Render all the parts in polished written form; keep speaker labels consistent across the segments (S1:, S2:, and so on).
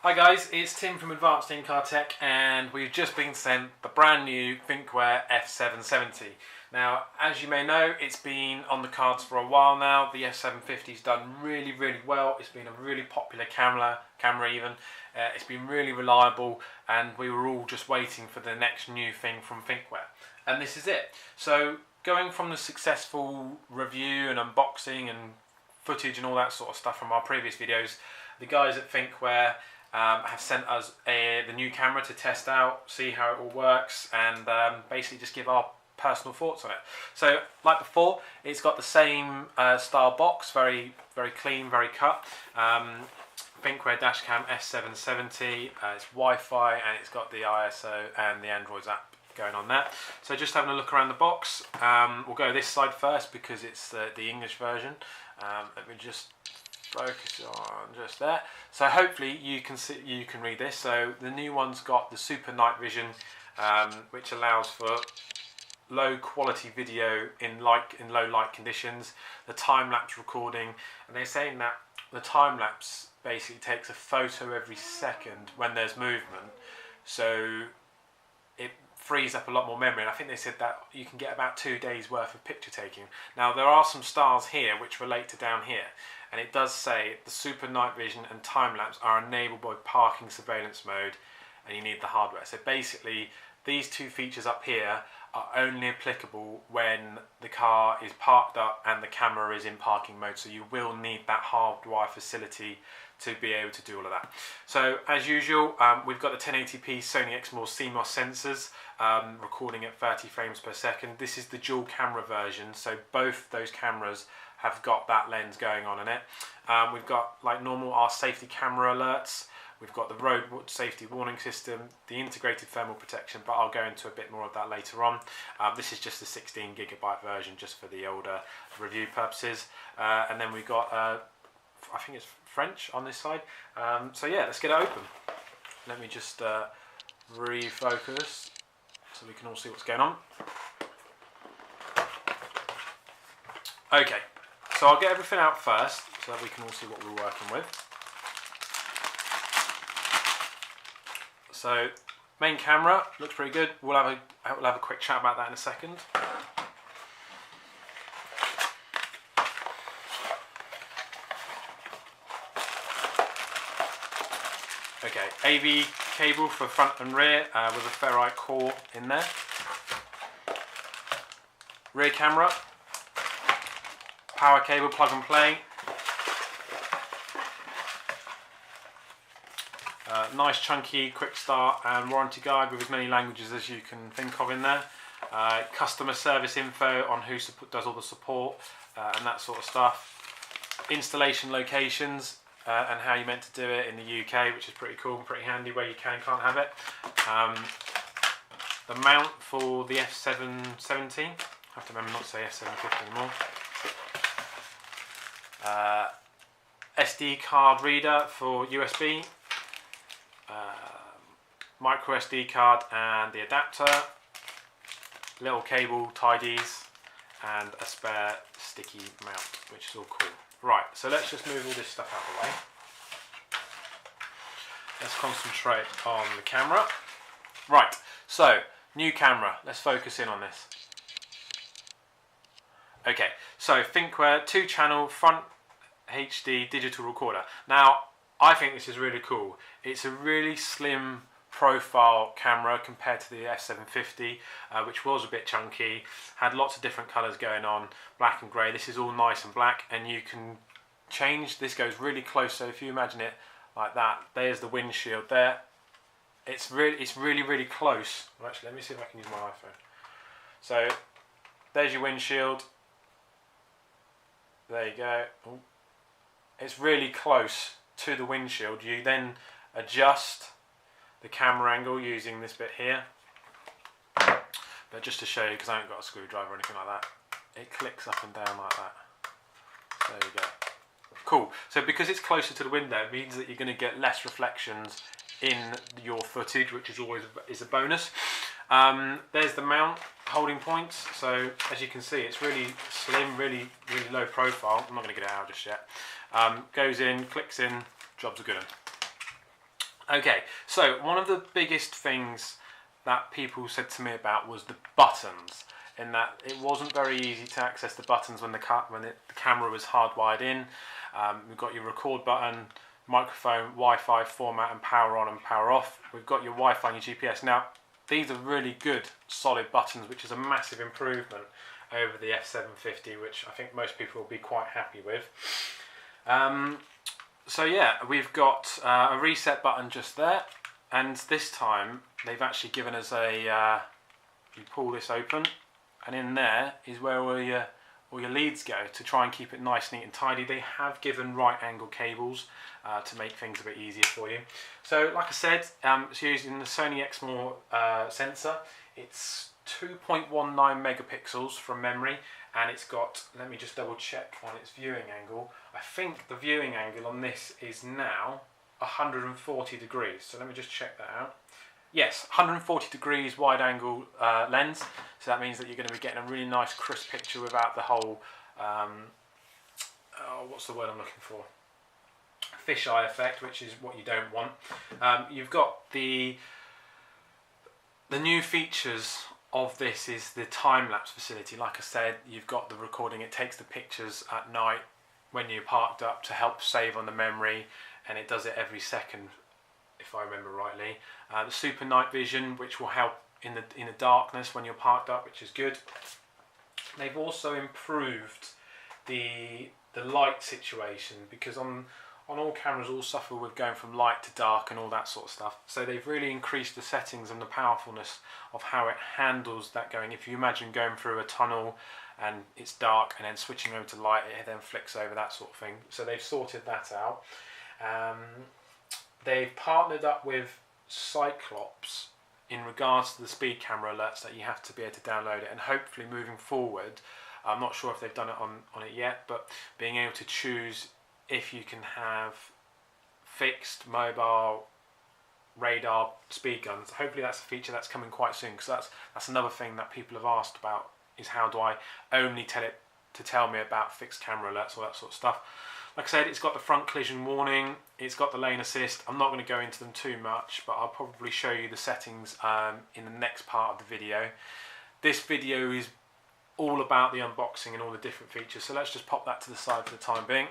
S1: Hi guys, it's Tim from Advanced In-Car Tech, and we've just been sent the brand new Thinkware F770. Now, as you may know, it's been on the cards for a while now. The F750's done really well. It's been a really popular camera even. It's been really reliable, and we were all just waiting for the next new thing from Thinkware. And this is it. So, going from the successful review and unboxing and footage and all that sort of stuff from our previous videos, the guys at Thinkware have sent us the new camera to test out, see how it all works, and basically just give our personal thoughts on it. So, like before, it's got the same style box, very clean, very cut. Thinkware DashCam F770. It's Wi-Fi, and it's got the ISO and the Android app going on there. So, just having a look around the box. We'll go this side first because it's the English version. Let me just focus on just there. So hopefully you can read this. So the new one's got the super night vision, which allows for low quality video in low light conditions. The time-lapse recording, and they're saying that the time-lapse basically takes a photo every second when there's movement, so it frees up a lot more memory. And I think they said that you can get about 2 days worth of picture taking. Now there are some stars here which relate to down here, and it does say the super night vision and time-lapse are enabled by parking surveillance mode, and you need the hardware. So basically these two features up here are only applicable when the car is parked up and the camera is in parking mode, so you will need that hardwire facility to be able to do all of that. So as usual, we've got the 1080p Sony CMOS sensors, recording at 30 frames per second. This is the dual camera version, so both those cameras have got that lens going on in it. We've got, like normal, our safety camera alerts. We've got the road safety warning system, the integrated thermal protection, but I'll go into a bit more of that later on. This is just the 16GB version, just for the older review purposes. And then we've got, I think it's French on this side. So yeah, let's get it open. Let me just refocus so we can all see what's going on. Okay, so I'll get everything out first so that we can all see what we're working with. So, main camera looks pretty good. We'll have a quick chat about that in a second. Okay, AV cable for front and rear with a ferrite core in there. Rear camera, power cable, plug and play. Nice chunky quick start and warranty guide with as many languages as you can think of in there. Customer service info on who does all the support and that sort of stuff. Installation locations and how you're meant to do it in the UK, which is pretty cool and pretty handy where you can't have it. The mount for the F770. I have to remember not to say F750 anymore. SD card reader for USB. Micro SD card and the adapter, little cable tidies, and a spare sticky mount, which is all cool. Right, so let's just move all this stuff out of the way. Let's concentrate on the camera. Right, so new camera. Let's focus in on this. Okay, so Thinkware 2-channel front HD digital recorder. Now, I think this is really cool. It's a really slim profile camera compared to the F750, which was a bit chunky, had lots of different colours going on, black and grey. This is all nice and black, and you can change. This goes really close, so if you imagine it like that, there's the windshield there. It's really close. Well, actually, let me see if I can use my iPhone. So there's your windshield. There you go. Ooh. It's really close to the windshield. You then adjust the camera angle using this bit here, but just to show you, because I haven't got a screwdriver or anything like that, it clicks up and down like that. So there you go. Cool. So because it's closer to the window, it means that you're going to get less reflections in your footage, which is always a bonus. There's the mount holding points. So as you can see, it's really slim, really low profile. I'm not going to get it out just yet. Goes in, clicks in, job's a good one. Okay, so one of the biggest things that people said to me about was the buttons, in that it wasn't very easy to access the buttons when the camera was hardwired in. We've got your record button, microphone, Wi-Fi, format and power on and power off. We've got your Wi-Fi and your GPS. Now these are really good solid buttons, which is a massive improvement over the F750, which I think most people will be quite happy with. So yeah, we've got a reset button just there, and this time they've actually given us a, you pull this open, and in there is where all your leads go to try and keep it nice, neat and tidy. They have given right angle cables to make things a bit easier for you. So like I said, it's using the Sony CMOS sensor. It's 2.19 megapixels from memory, and it's got, let me just double check on its viewing angle. I think the viewing angle on this is now 140 degrees. So let me just check that out. Yes, 140 degrees wide angle lens. So that means that you're going to be getting a really nice crisp picture without the whole, what's the word I'm looking for? Fisheye effect, which is what you don't want. You've got the new features of this is the time-lapse facility. Like I said, you've got the recording. It takes the pictures at night when you're parked up to help save on the memory, and it does it every second, if I remember rightly. The super night vision, which will help in the darkness when you're parked up, which is good. They've also improved the light situation, because on all cameras all suffer with going from light to dark and all that sort of stuff. So they've really increased the settings and the powerfulness of how it handles that going. If you imagine going through a tunnel and it's dark and then switching over to light, it then flicks over, that sort of thing. So they've sorted that out. They've partnered up with Cyclops in regards to the speed camera alerts that you have to be able to download it, and hopefully moving forward, I'm not sure if they've done it on it yet, but being able to choose if you can have fixed, mobile, radar, speed guns. Hopefully that's a feature that's coming quite soon, because that's another thing that people have asked about, is how do I only tell it to tell me about fixed camera alerts, all that sort of stuff. Like I said, it's got the front collision warning, it's got the lane assist. I'm not going to go into them too much, but I'll probably show you the settings in the next part of the video. This video is all about the unboxing and all the different features, so let's just pop that to the side for the time being.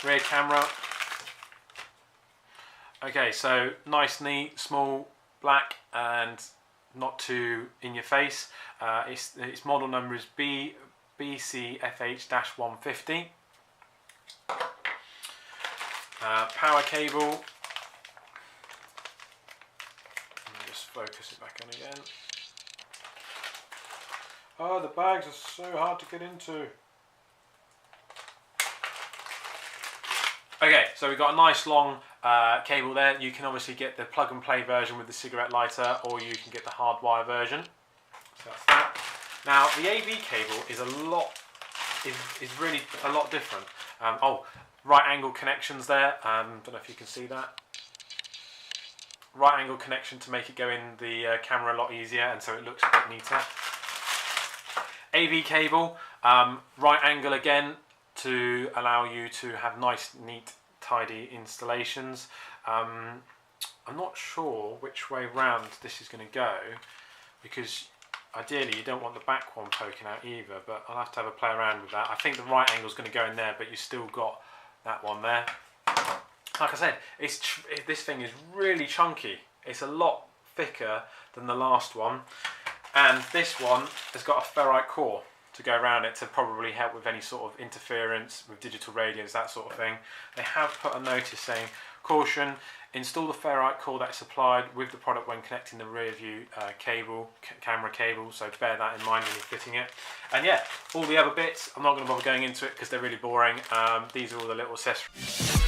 S1: Rear camera. Okay, so nice, neat, small, black, and not too in your face. Its model number is BCFH-150. Power cable. Let me just focus it back on again. Oh, the bags are so hard to get into. Okay, so we've got a nice long cable there. You can obviously get the plug and play version with the cigarette lighter, or you can get the hardwire version. So that's that. Now the AV cable is really a lot different. Right angle connections there. Don't know if you can see that. Right angle connection to make it go in the camera a lot easier, and so it looks a bit neater. AV cable, right angle again, to allow you to have nice, neat, tidy installations. I'm not sure which way round this is going to go, because ideally you don't want the back one poking out either, but I'll have to have a play around with that. I think the right angle is going to go in there, but you've still got that one there. Like I said, this thing is really chunky. It's a lot thicker than the last one, and this one has got a ferrite core to go around it to probably help with any sort of interference with digital radios, that sort of thing. They have put a notice saying, caution, install the ferrite core that's supplied with the product when connecting the rear view camera cable, so bear that in mind when you're fitting it. And yeah, all the other bits, I'm not going to bother going into it because they're really boring. These are all the little accessories.